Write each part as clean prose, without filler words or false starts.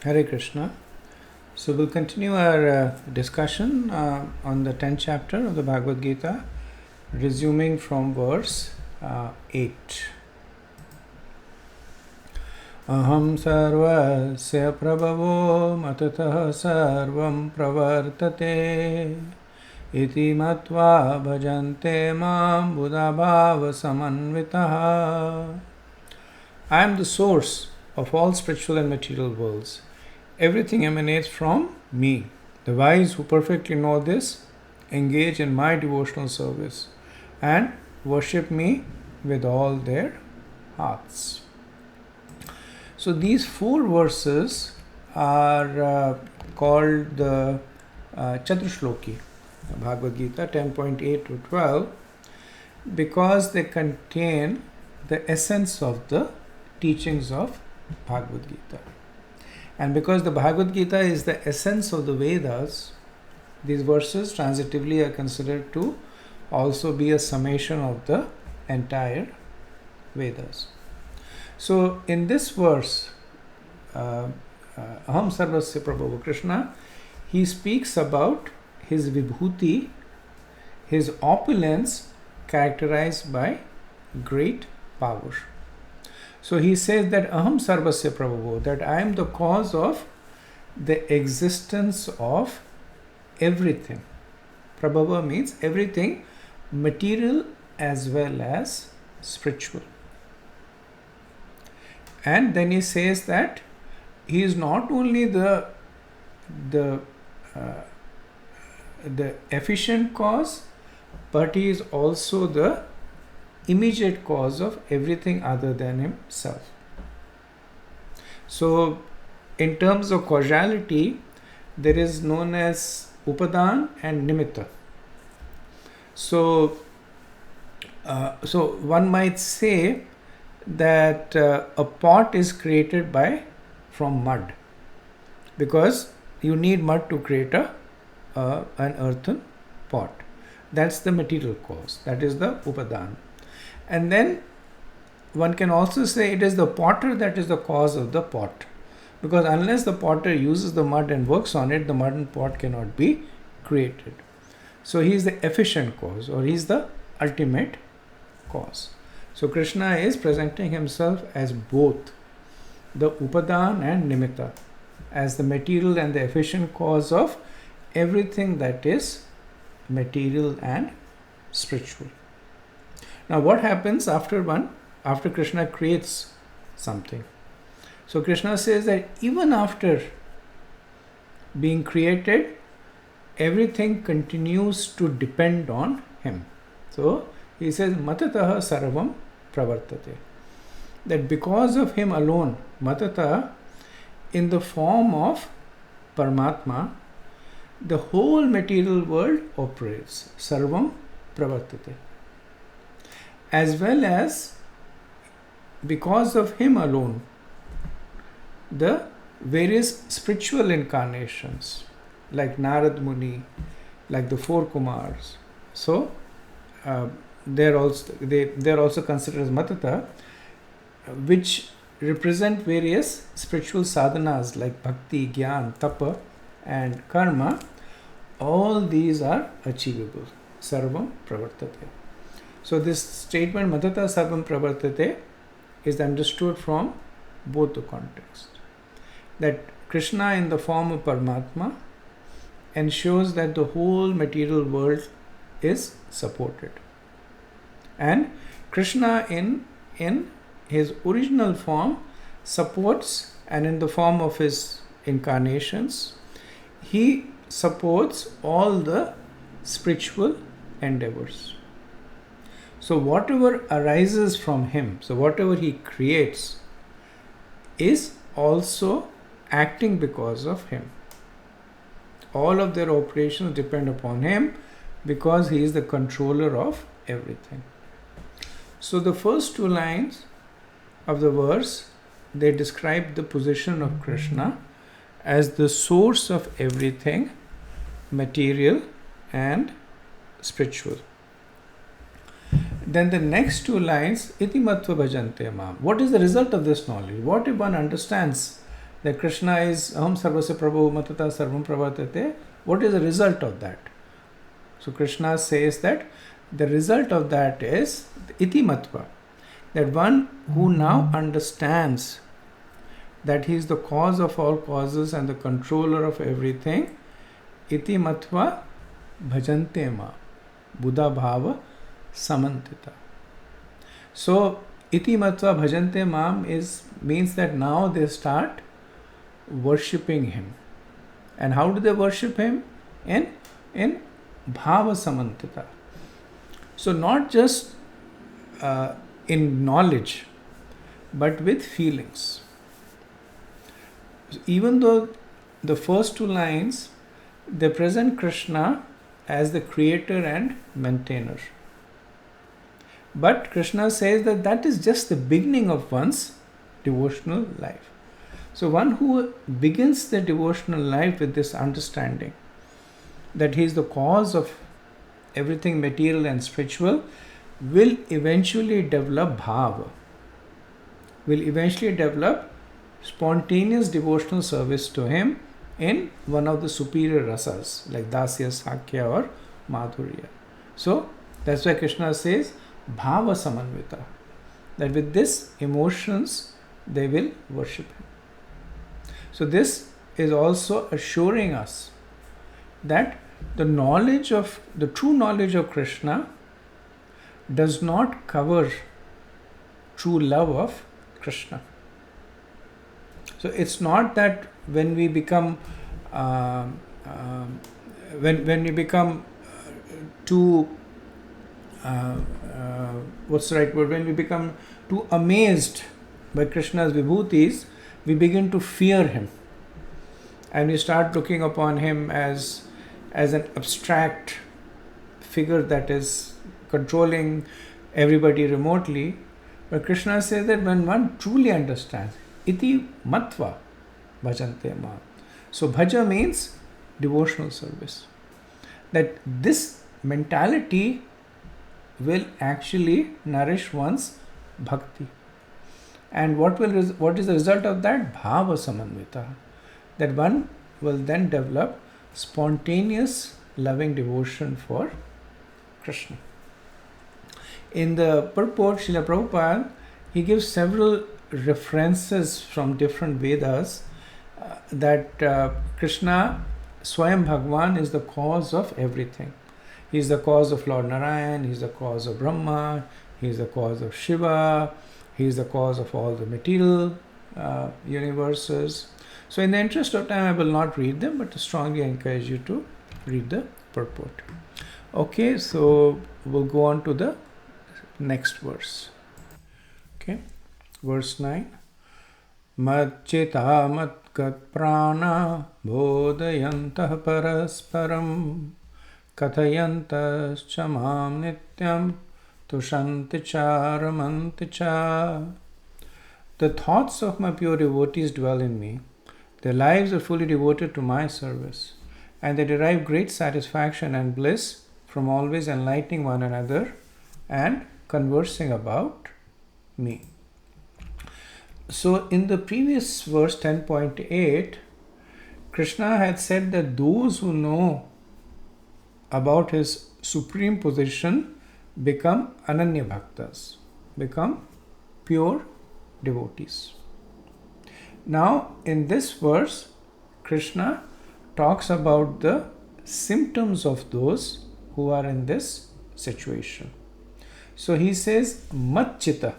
Hare Krishna. So we'll continue our discussion on the 10th chapter of the Bhagavad-gita, resuming from verse 8. Aham sarvasya prabhavo matataha sarvam pravartate iti matva bhajante mam buddhabhava samanvitaha. I am the source of all spiritual and material worlds. Everything emanates from me. The wise who perfectly know this engage in my devotional service and worship me with all their hearts. So these four verses are called the Chatushloki, Bhagavad-gita 10.8 to 12, because they contain the essence of the teachings of Bhagavad-gita. And because the Bhagavad-gita is the essence of the Vedas, these verses transitively are considered to also be a summation of the entire Vedas. So in this verse, Aham Sarvasya Prabhu Krishna, he speaks about his vibhuti, his opulence characterized by great power. So he says that Aham Sarvasya Prabhu, that I am the cause of the existence of everything. Prabhava means everything, material as well as spiritual. And then he says that he is not only the efficient cause, but he is also the immediate cause of everything other than himself. So in terms of causality, there is known as upadan and nimitta. So one might say that a pot is created from mud, because you need mud to create an earthen pot. That's the material cause. That is the upadan. And then one can also say it is the potter that is the cause of the pot, because unless the potter uses the mud and works on it, the mud and pot cannot be created. So he is the efficient cause, or he is the ultimate cause. So Krishna is presenting himself as both the upadan and nimitta, as the material and the efficient cause of everything that is material and spiritual. Now what happens after Krishna creates something? So Krishna says that even after being created, everything continues to depend on him. So he says, Matataha sarvam pravartate. That because of him alone, Matata, in the form of Paramatma, the whole material world operates. Sarvam pravartate. As well as because of him alone, the various spiritual incarnations like Narad Muni, like the four Kumars, so they're also considered as Matata, which represent various spiritual sadhanas like bhakti, gyan, tapa and karma. All these are achievable. Sarvam pravartate. So this statement, Matata Sarvam Pravartate, is understood from both the contexts. That Krishna in the form of Paramatma ensures that the whole material world is supported. And Krishna in his original form supports, and in the form of his incarnations, he supports all the spiritual endeavors. So whatever arises from him, so whatever he creates, is also acting because of him. All of their operations depend upon him because he is the controller of everything. So the first two lines of the verse, they describe the position of Krishna as the source of everything material and spiritual. Then the next two lines, iti matva bhajante mam. What is the result of this knowledge? What if one understands that Krishna is Aham Sarvasya Prabhu Matata Sarvam Pravartate, what is the result of that? So Krishna says that the result of that is iti matva, that one who now understands that he is the cause of all causes and the controller of everything, iti matva bhajante ma, buddha bhava samantita. So iti matva bhajante mam means that now they start worshipping him. And how do they worship him? In bhava samantita. So not just in knowledge, but with feelings. Even though the first two lines, they present Krishna as the creator and maintainer. But Krishna says that that is just the beginning of one's devotional life. So one who begins the devotional life with this understanding that he is the cause of everything material and spiritual will eventually develop bhava, will eventually develop spontaneous devotional service to him in one of the superior rasas like dasya, sakya or madhurya. So that's why Krishna says bhava samanvita, that with this emotions they will worship him. So this is also assuring us that the true knowledge of Krishna does not cover true love of Krishna. So it's not that when we become when we become too what's the right word? When we become too amazed by Krishna's vibhutis, we begin to fear him, and we start looking upon him as an abstract figure that is controlling everybody remotely. But Krishna says that when one truly understands, iti matva bhajante ma. So bhaja means devotional service. That this mentality will actually nourish one's bhakti. And what is the result of that? Bhava samanvita. That one will then develop spontaneous loving devotion for Krishna. In the purport, Srila Prabhupada, he gives several references from different Vedas that Krishna, Swayam Bhagwan, is the cause of everything. He is the cause of Lord Narayan, he is the cause of Brahma, he is the cause of Shiva, he is the cause of all the material universes. So in the interest of time, I will not read them, but strongly encourage you to read the purport. Okay, so we'll go on to the next verse. Okay, verse 9. Madchita matgat prana bodhayantah parasparam kathayantas chamam nityam tushanti charamanti cha. The thoughts of my pure devotees dwell in me. Their lives are fully devoted to my service, and they derive great satisfaction and bliss from always enlightening one another and conversing about me. So in the previous verse 10.8, Krishna had said that those who know about his supreme position become ananya bhaktas, become pure devotees. Now in this verse, Krishna talks about the symptoms of those who are in this situation. So he says matchita.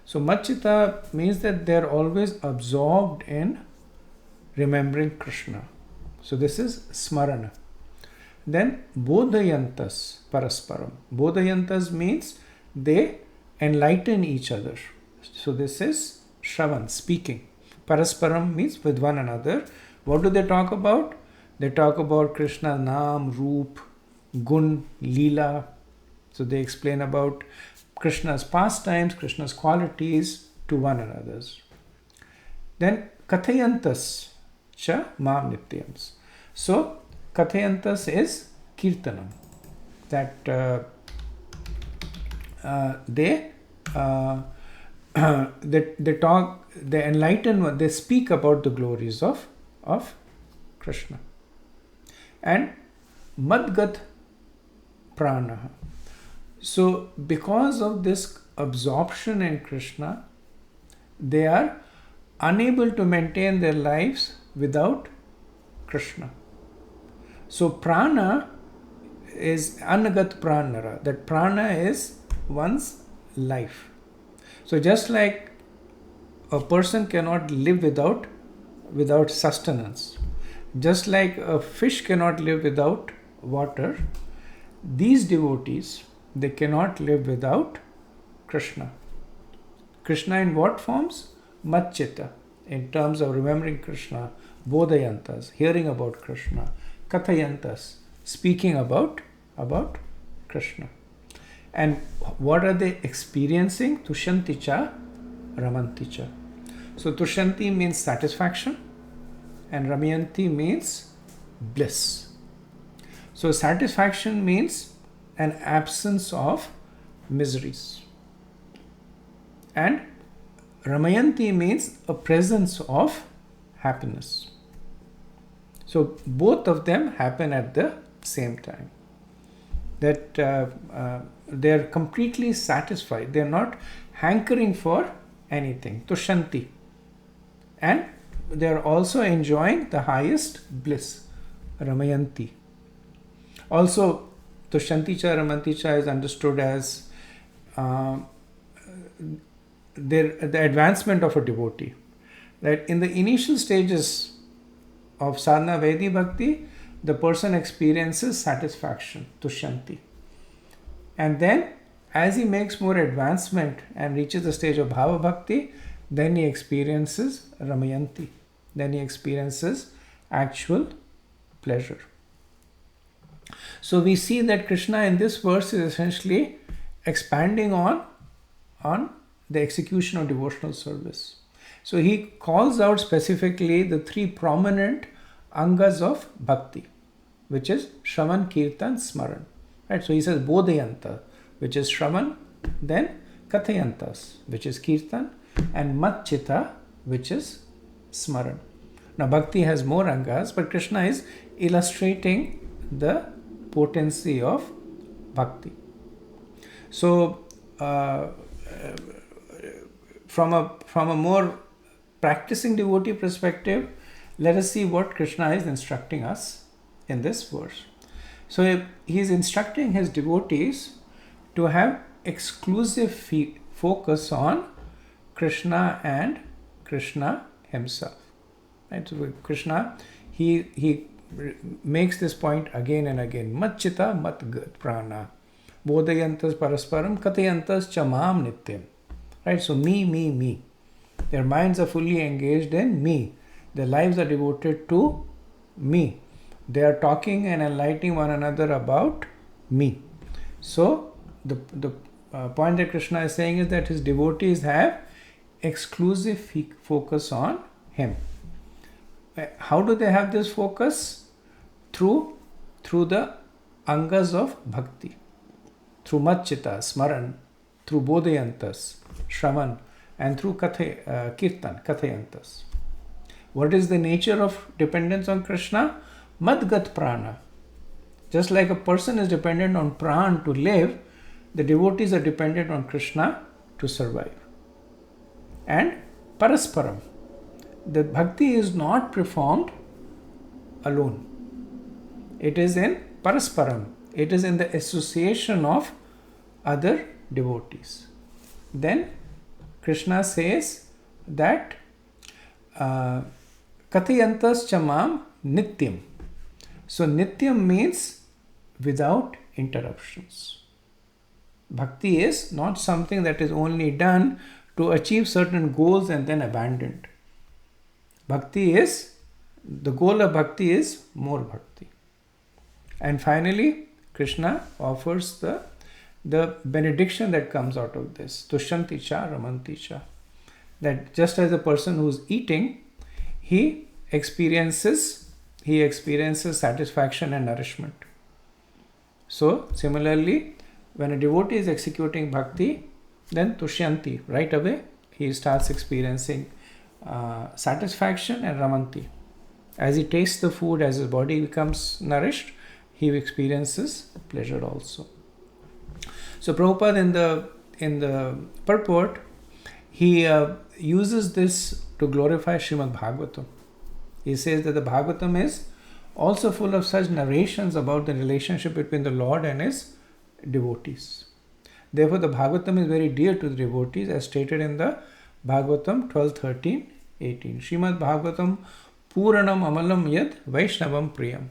So matchita means that they are always absorbed in remembering Krishna. So this is smarana. Then bodhayantas parasparam. Bodhayantas means they enlighten each other. So this is shravan, speaking. Parasparam means with one another. What do they talk about? They talk about Krishna Naam, Roop, Gun, Leela. So they explain about Krishna's pastimes, Krishna's qualities to one another. Then kathayantas cha mam nityams. So kathayantas is kirtanam. That they the enlightened one, they speak about the glories of Krishna. And Madgat Prana. So because of this absorption in Krishna, they are unable to maintain their lives without Krishna. So prana is anagat pranara. That prana is one's life. So just like a person cannot live without sustenance, just like a fish cannot live without water, these devotees, they cannot live without Krishna. Krishna in what forms? Matchita, in terms of remembering Krishna, bodhayantas, hearing about Krishna, kathayantas, speaking about Krishna. And what are they experiencing? Tushanticha, ramanticha. So Tushanti means satisfaction and Ramayanti means bliss. So satisfaction means an absence of miseries. And Ramayanti means a presence of happiness. So both of them happen at the same time. That they are completely satisfied. They are not hankering for anything. Tushanti. And they are also enjoying the highest bliss. Ramayanti. Also, Tushanticha, Ramanticha is understood as the advancement of a devotee. That in the initial stages of sadhana Vaidhi Bhakti, the person experiences satisfaction, Tushanti. And then, as he makes more advancement and reaches the stage of Bhava Bhakti, then he experiences Ramayanti. Then he experiences actual pleasure. So we see that Krishna in this verse is essentially expanding on the execution of devotional service. So he calls out specifically the three prominent angas of bhakti, which is Shravan, Kirtan, Smaran. Right? So he says Bodhayanta, which is Shravan, then Kathayantas, which is Kirtan, and Matchita, which is Smaran. Now bhakti has more angas, but Krishna is illustrating the potency of bhakti. So from a more practicing devotee perspective, let us see what Krishna is instructing us in this verse. So he is instructing his devotees to have exclusive focus on Krishna and Krishna himself. Right? So Krishna, he makes this point again and again. Matchita mat prana. Bodhayantas parasparam kathayantas chamam nityam. Right? So me. Their minds are fully engaged in me. Their lives are devoted to me. They are talking and enlightening one another about me. So the point that Krishna is saying is that his devotees have exclusive focus on him. How do they have this focus? Through the angas of bhakti. Through Matchita, Smaran, through Bodhayantas, Shravan, and through Kirtan, Kathayantas. What is the nature of dependence on Krishna? Madgat prana. Just like a person is dependent on pran to live, the devotees are dependent on Krishna to survive. And parasparam. The bhakti is not performed alone. It is in parasparam. It is in the association of other devotees. Then Krishna says that Kathayantas chamam nityam. So nityam means without interruptions. Bhakti is not something that is only done to achieve certain goals and then abandoned. The goal of bhakti is more bhakti. And finally, Krishna offers the benediction that comes out of this. Tushanticha, Ramanticha. That just as a person who's eating, he experiences satisfaction and nourishment. So, similarly, when a devotee is executing bhakti, then Tushanti, right away, he starts experiencing satisfaction and ramanti. As he tastes the food, as his body becomes nourished, he experiences pleasure also. So Prabhupada in the purport, he uses this to glorify Srimad Bhagavatam. He says that the Bhagavatam is also full of such narrations about the relationship between the Lord and his devotees. Therefore, the Bhagavatam is very dear to the devotees, as stated in the Bhagavatam 12:13-18. Srimad Bhagavatam Puranam Amalam Yad Vaishnavam Priyam.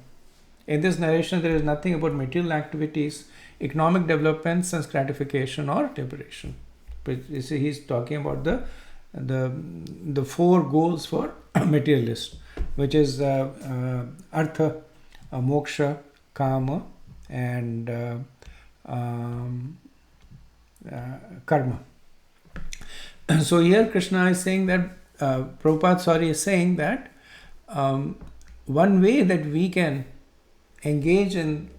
In this narration, there is nothing about material activities, economic development, sense gratification, or liberation. But you see, he's talking about the four goals for materialist, which is artha, moksha, kama, and karma. So here Krishna is saying that Prabhupada is saying that one way that we can engage in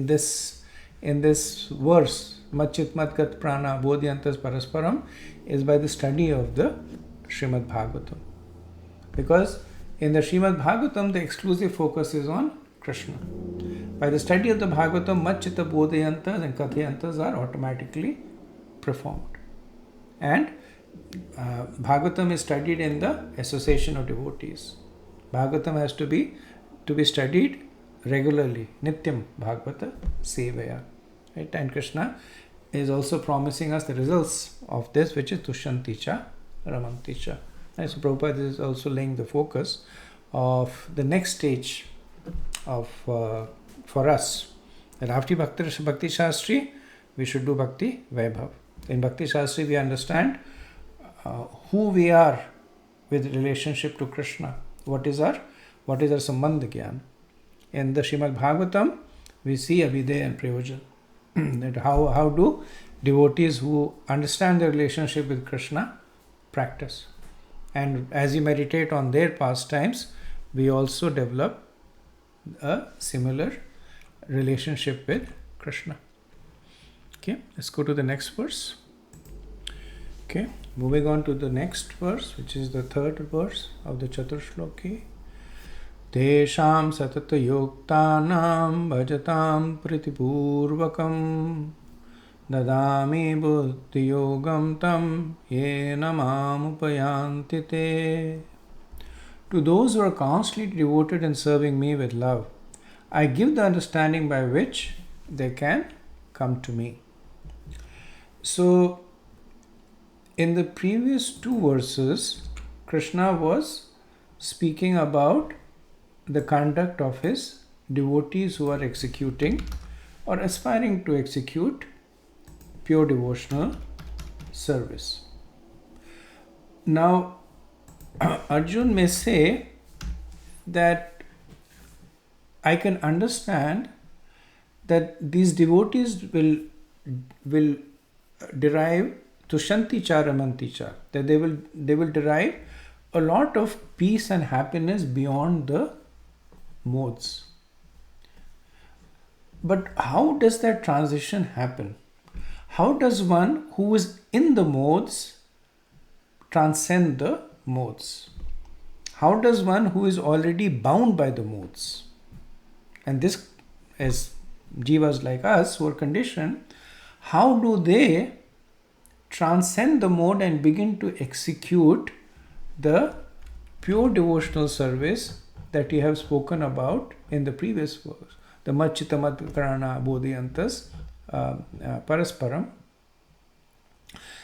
this verse, Machit Matkat Prana Bodhyantas Parasparam, is by the study of the Srimad Bhagavatam. Because in the Srimad Bhagavatam, the exclusive focus is on Krishna. By the study of the Bhagavatam, Machita Bodhyantas and Kathayantas are automatically performed. And Bhagavatam is studied in the association of devotees. Bhagavatam has to be studied regularly. Nityam Bhagavata Sevaya. Right? And Krishna is also promising us the results of this, which is Tushyanticha Ramanticha. Right? So Prabhupada is also laying the focus of the next stage of for us. That after Bhakti Sastri, we should do Bhakti Vaibhav. In Bhakti Sastri, we understand who we are with relationship to Krishna. What is our Sambandha Gyan? In the Srimad Bhagavatam, we see Abhidaya and Prayojan. That how do devotees who understand their relationship with Krishna practice. And as you meditate on their pastimes, we also develop a similar relationship with Krishna. Okay, let's go to the next verse. Okay, moving on to the next verse, which is the third verse of the Chaturshloki. Tesham satata yoktanam bhajatam pritipurvakam dadami buddhi yogam tam yena mam upayanti te. To those who are constantly devoted in serving me with love, I give the understanding by which they can come to me. So, in the previous two verses, Krishna was speaking about the conduct of his devotees who are executing or aspiring to execute pure devotional service. Now, Arjun may say that I can understand that these devotees will derive Tushyanticha Ramanticha, that they will derive a lot of peace and happiness beyond the modes. But how does that transition happen? How does one who is in the modes transcend the modes? How does one who is already bound by the modes? And this is jivas like us who are conditioned. How do they transcend the mode and begin to execute the pure devotional service that you have spoken about in the previous verse, the Machitamat Prana Bodhyantas Parasparam.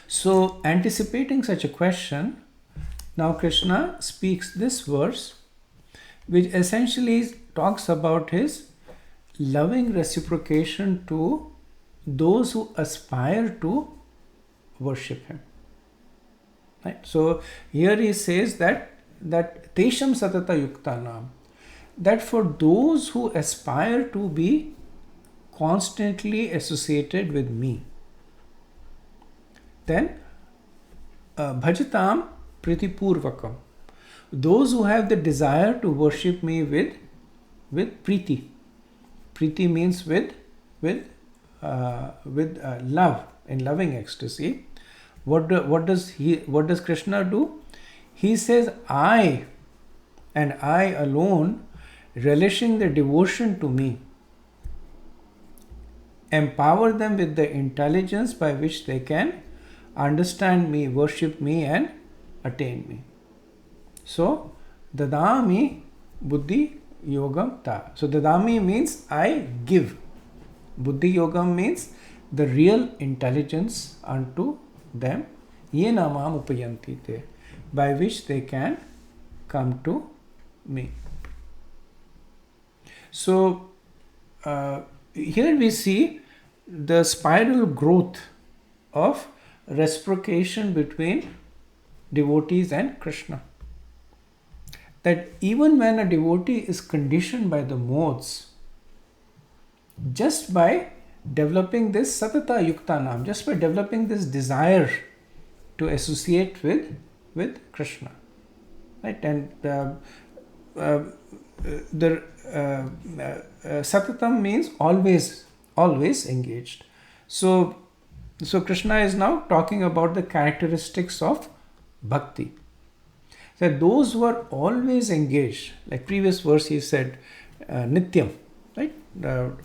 So, anticipating such a question, now Krishna speaks this verse, which essentially talks about his loving reciprocation to those who aspire to worship him. Right? So here he says that Tesham Satata Yuktanam, that for those who aspire to be constantly associated with me, then Bhajatam Pritipurvakam, those who have the desire to worship me with Priti. Priti means with love, in loving ecstasy. What does Krishna do? He says, I and I alone, relishing the devotion to me, empower them with the intelligence by which they can understand me, worship me, and attain me. So, dadami buddhi yogam ta. So, dadami means I give. Buddhi yogam means the real intelligence unto them. Yena mam upayanti te, by which they can come to me. So, here we see the spiral growth of reciprocation between devotees and Krishna. That even when a devotee is conditioned by the modes, just by developing this satata yukta nam, just by developing this desire to associate with Krishna, right? And satatam means always engaged. So Krishna is now talking about the characteristics of bhakti. That those who are always engaged, like previous verse he said, nityam, right?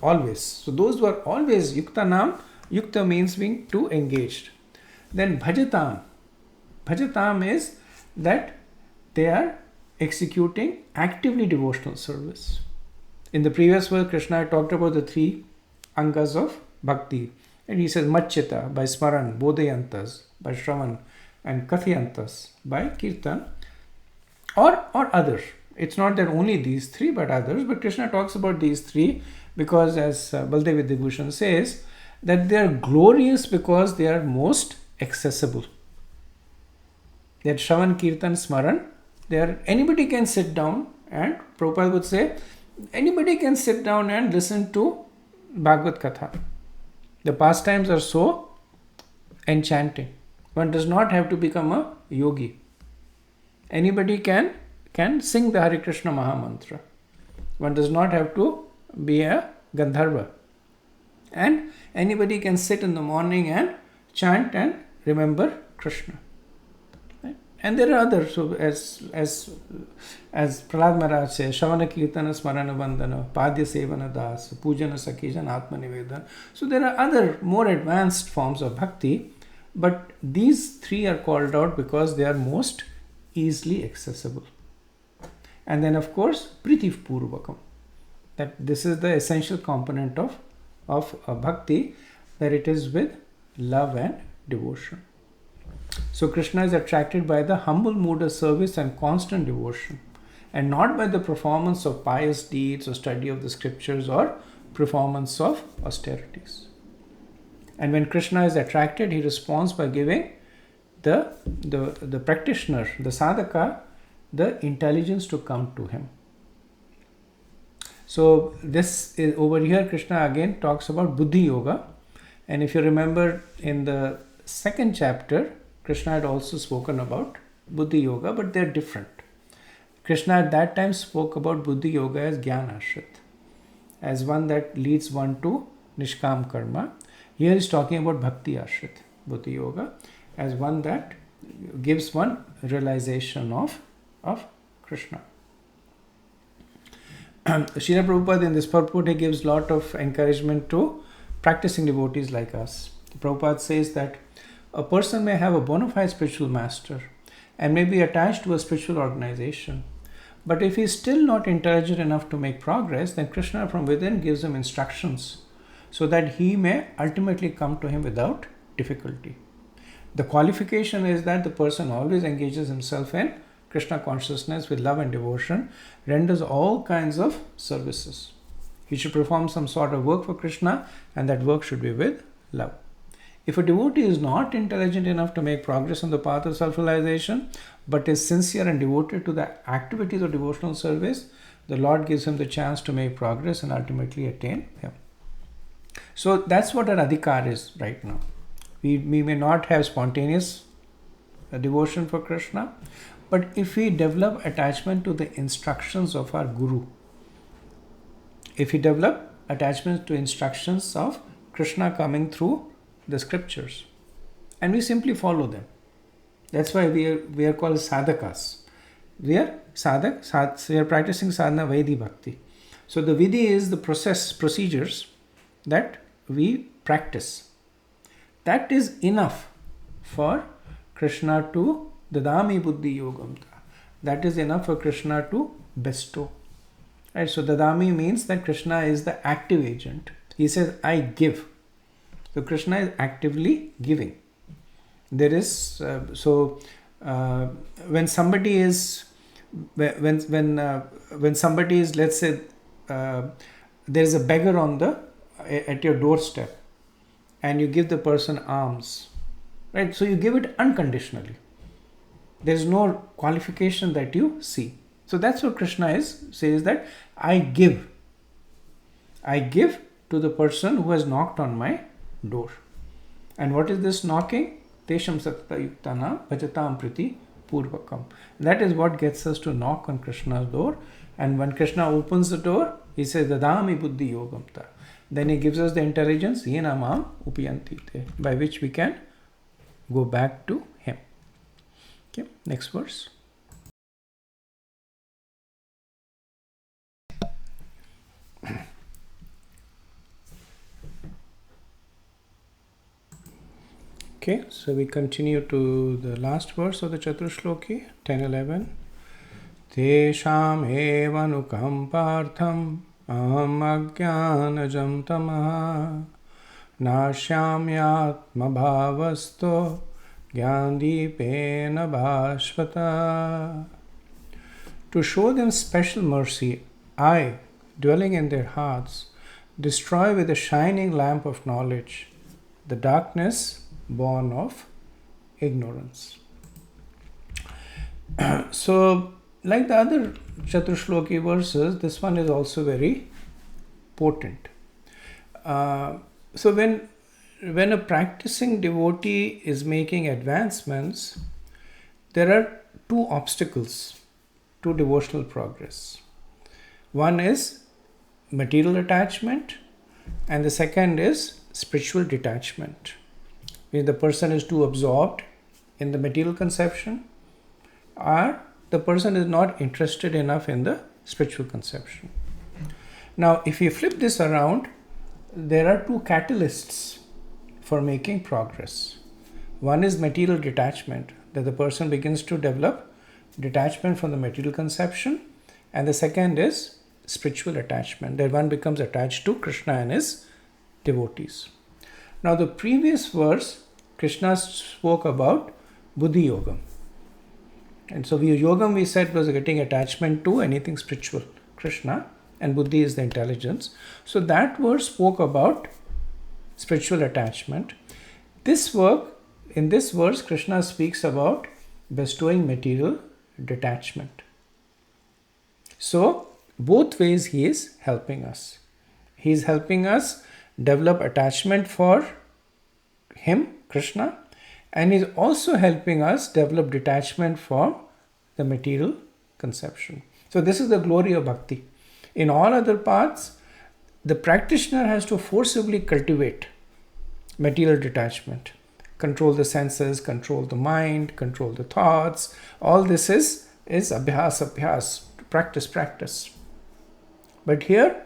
Always. So those who are always yukta nam, yukta means being too engaged. Then bhajatam. Bhajatam is that they are executing actively devotional service. In the previous verse, Krishna talked about the three angas of bhakti. And he says machchita by smaran, bodhayantas by shravan, and kathayantas by kirtan, or others. It's not that only these three, but others. But Krishna talks about these three because, as Baldev Vidyabhushan says, that they are glorious because they are accessible. That Shravan, Kirtan, Smaran, anybody can sit down, and Prabhupada would say, anybody can sit down and listen to Bhagavad Katha. The pastimes are so enchanting. One does not have to become a yogi. Anybody can sing the Hare Krishna Mahamantra. One does not have to be a Gandharva. And anybody can sit in the morning and chant and remember Krishna. Right? And there are others. So as Prahlad Maharaj says, Shavana Kirtana Smarana Vandana, Padya Sevana Das, Pujana Sakhijan Atma Nivedan. So there are other more advanced forms of bhakti, but these three are called out because they are most easily accessible. And then of course Priti Purvakam, that this is the essential component of bhakti, that it is with love and devotion. So Krishna is attracted by the humble mood of service and constant devotion, and not by the performance of pious deeds or study of the scriptures or performance of austerities. And when Krishna is attracted, he responds by giving the practitioner, the sadhaka, the intelligence to come to him. So this is over here, Krishna again talks about buddhi yoga. And if you remember in the second chapter, Krishna had also spoken about buddhi yoga, but they're different. Krishna at that time spoke about buddhi yoga as jnana ashrit, as one that leads one to nishkam karma. Here he's talking about bhakti ashrit, buddhi yoga, as one that gives one realization of Krishna. Srila Prabhupada in this purport, he gives lot of encouragement to practicing devotees like us. Prabhupada says that a person may have a bona fide spiritual master and may be attached to a spiritual organization, but if he is still not intelligent enough to make progress, then Krishna from within gives him instructions so that he may ultimately come to him without difficulty. The qualification is that the person always engages himself in Krishna consciousness with love and devotion, renders all kinds of services. He should perform some sort of work for Krishna, and that work should be with love. If a devotee is not intelligent enough to make progress on the path of self-realization, but is sincere and devoted to the activities of devotional service, the Lord gives him the chance to make progress and ultimately attain him. So that's what our adhikar is right now. We may not have spontaneous devotion for Krishna, but if we develop attachment to the instructions of our Guru, if we develop attachment to instructions of Krishna coming through the scriptures, and we simply follow them. That's why we are called sadhakas. We are we are practicing sadhana Vaidhi Bhakti. So the vidhi is the procedures that we practice. That is enough for Krishna to dadami buddhi yogam. That is enough for Krishna to bestow. Right? So dadami means that Krishna is the active agent. He says, I give. So Krishna is actively giving. There is when somebody is when somebody is, let's say, there is a beggar at your doorstep, and you give the person alms, right? So you give it unconditionally. There is no qualification that you see. So that's what Krishna says that I give to the person who has knocked on my door. And what is this knocking? Tesham satta yuktana bhajatam priti purvakam. That is what gets us to knock on Krishna's door. And when Krishna opens the door, he says, Dadami buddhi yogamta. Then he gives us the intelligence, yena mam upiyantite, by which we can go back to him. Okay, next verse. Okay, so we continue to the last verse of the Chaturshloki, 10-11. Tesham evanukampartham aham ajnanajam tamaha nashyamyatma bhavasto gyandipena bhashvata. To show them special mercy, I, dwelling in their hearts, destroy with a shining lamp of knowledge the darkness born of ignorance. So, like the other Chaturshloki verses, this one is also very potent. So when a practicing devotee is making advancements, there are two obstacles to devotional progress. One is material attachment, and the second is spiritual detachment. When the person is too absorbed in the material conception, or the person is not interested enough in the spiritual conception. Now, if you flip this around, there are two catalysts for making progress. One is material detachment, that the person begins to develop detachment from the material conception, and the second is spiritual attachment, that one becomes attached to Krishna and his devotees. Now, the previous verse, Krishna spoke about buddhi yogam. And so yogam, we said, was getting attachment to anything spiritual, Krishna, and buddhi is the intelligence. So that verse spoke about spiritual attachment. In this verse, Krishna speaks about bestowing material detachment. So both ways he is helping us. He is helping us develop attachment for him, Krishna, and is also helping us develop detachment from the material conception. So this is the glory of bhakti. In all other paths, the practitioner has to forcibly cultivate material detachment, control the senses, control the mind, control the thoughts. All this is abhyas, practice. But here,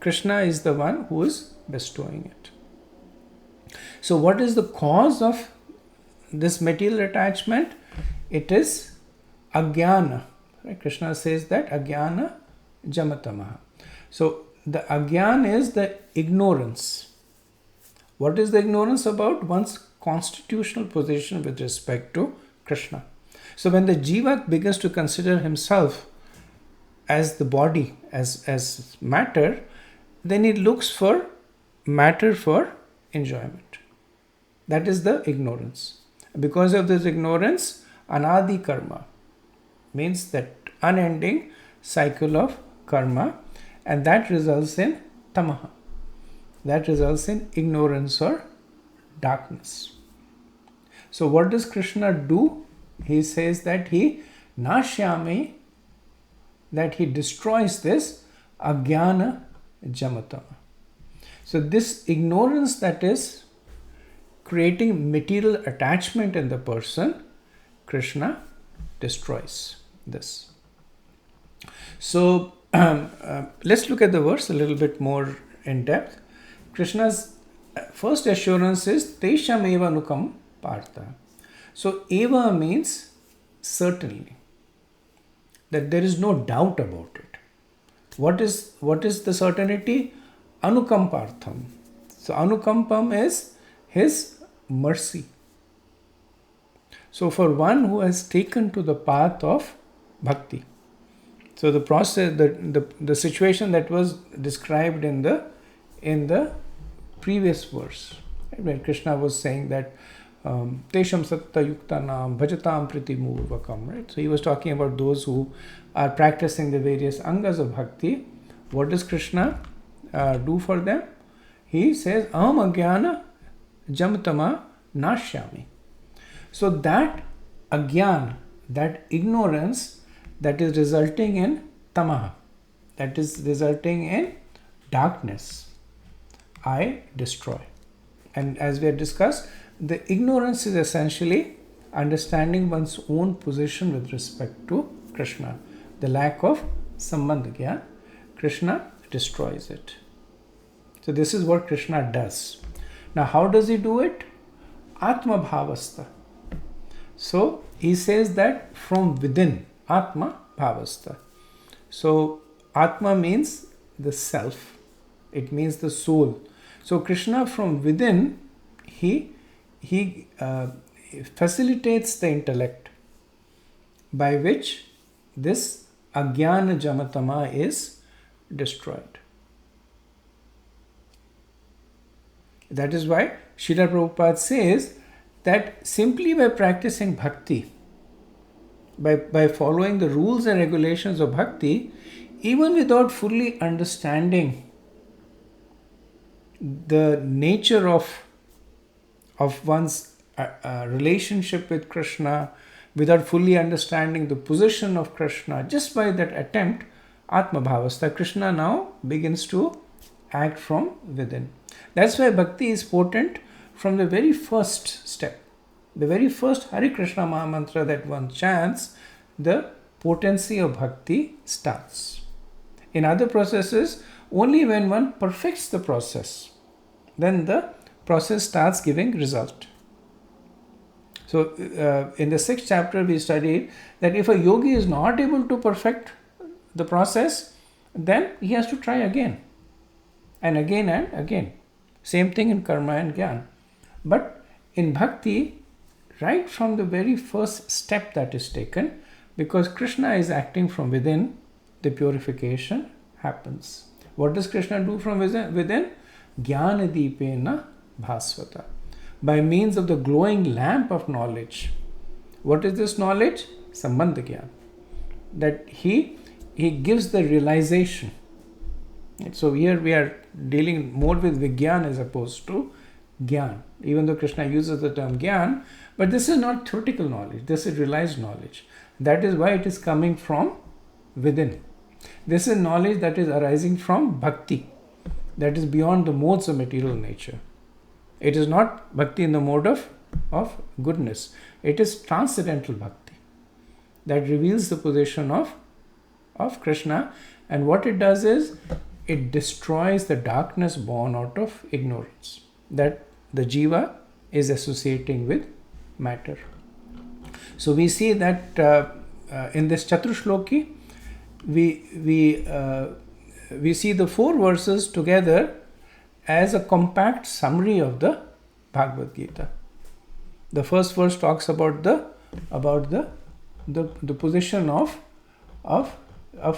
Krishna is the one who is bestowing it. So what is the cause of this material attachment? It is ajnana. Right? Krishna says that ajnana jamatamaha. So the ajnana is the ignorance. What is the ignorance about? One's constitutional position with respect to Krishna. So when the jiva begins to consider himself as the body, as matter, then he looks for matter for enjoyment. That is the ignorance. Because of this ignorance, anadi karma means that unending cycle of karma, and that results in tamaha. That results in ignorance or darkness. So what does Krishna do? He says that he nashyami, that he destroys this ajnana jamatama. So this ignorance that is creating material attachment in the person, Krishna destroys this. So let's look at the verse a little bit more in depth. Krishna's first assurance is Tesham eva nukam partha. So eva means certainly, that there is no doubt about it. What is the certainty? Anukampartham. So anukampam is his mercy. So for one who has taken to the path of bhakti, so the process, the situation that was described in the previous verse, right, where Krishna was saying that Tesham satta yuktanam bhajatam priti murvakam, right? So he was talking about those who are practicing the various angas of bhakti. What does Krishna do for them? He says, aham agyana jamatama nashyami. So that agyan, that ignorance that is resulting in tamaha, that is resulting in darkness, I destroy. And as we have discussed, the ignorance is essentially understanding one's own position with respect to Krishna. The lack of sambandha gyan, Krishna destroys it. So this is what Krishna does. Now how does he do it? Atma bhavasta. So he says that from within, Atma bhavasta. So Atma means the self. It means the soul. So Krishna from within, he facilitates the intellect by which this agyana jamatama is destroyed. That is why Srila Prabhupada says that simply by practicing bhakti, by following the rules and regulations of bhakti, even without fully understanding the nature of one's relationship with Krishna, without fully understanding the position of Krishna, just by that attempt, Atma Bhavasta, Krishna now begins to act from within. That's why bhakti is potent from the very first step. The very first Hare Krishna Maha Mantra that one chants, the potency of bhakti starts. In other processes, only when one perfects the process, then the process starts giving result. So in the 6th chapter we studied that if a yogi is not able to perfect the process, then he has to try again and again and again. Same thing in karma and jnana. But in bhakti, right from the very first step that is taken, because Krishna is acting from within, the purification happens. What does Krishna do from within? Jnana deepena bhasvata. By means of the glowing lamp of knowledge. What is this knowledge? Sambandha jnana. That he gives the realization. So here we are dealing more with Vigyan as opposed to Gyan. Even though Krishna uses the term Gyan, but this is not theoretical knowledge, this is realized knowledge. That is why it is coming from within. This is knowledge that is arising from bhakti, that is beyond the modes of material nature. It is not bhakti in the mode of goodness. It is transcendental bhakti that reveals the position of Krishna, and what it does is it destroys the darkness born out of ignorance that the jiva is associating with matter. So we see that in this Chatushloki, we see the 4 verses together as a compact summary of the Bhagavad-gita. The first verse talks about the position of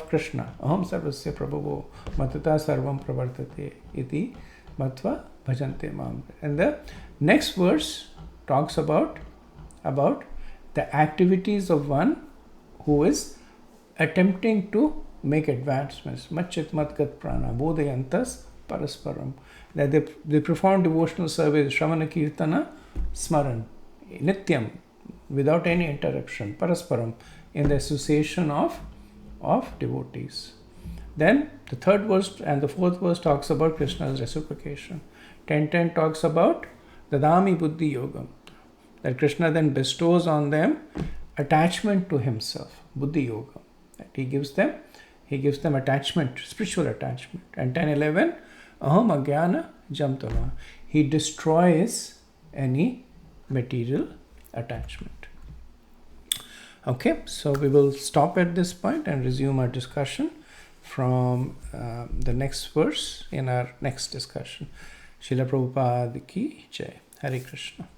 Krishna. Aham sarvasya prabhavo matata sarvam pravartate iti matva bhajante mam. And the next verse talks about the activities of one who is attempting to make advancements. Machit matgat prana bodhayantas parasparam. That they perform devotional service, Shravana Kirtana Smaran, Nityam, without any interruption, Parasparam, in the association of devotees. Then the 3rd verse and the 4th verse talks about Krishna's reciprocation. 10.10 talks about Dadami buddhi yogam. That Krishna then bestows on them attachment to himself, buddhi yoga. That he gives them attachment, spiritual attachment. And 10, 11, aham agyana jamtava. He destroys any material attachment. Okay, so we will stop at this point and resume our discussion from the next verse in our next discussion. Srila Prabhupada ki Jai. Hare Krishna.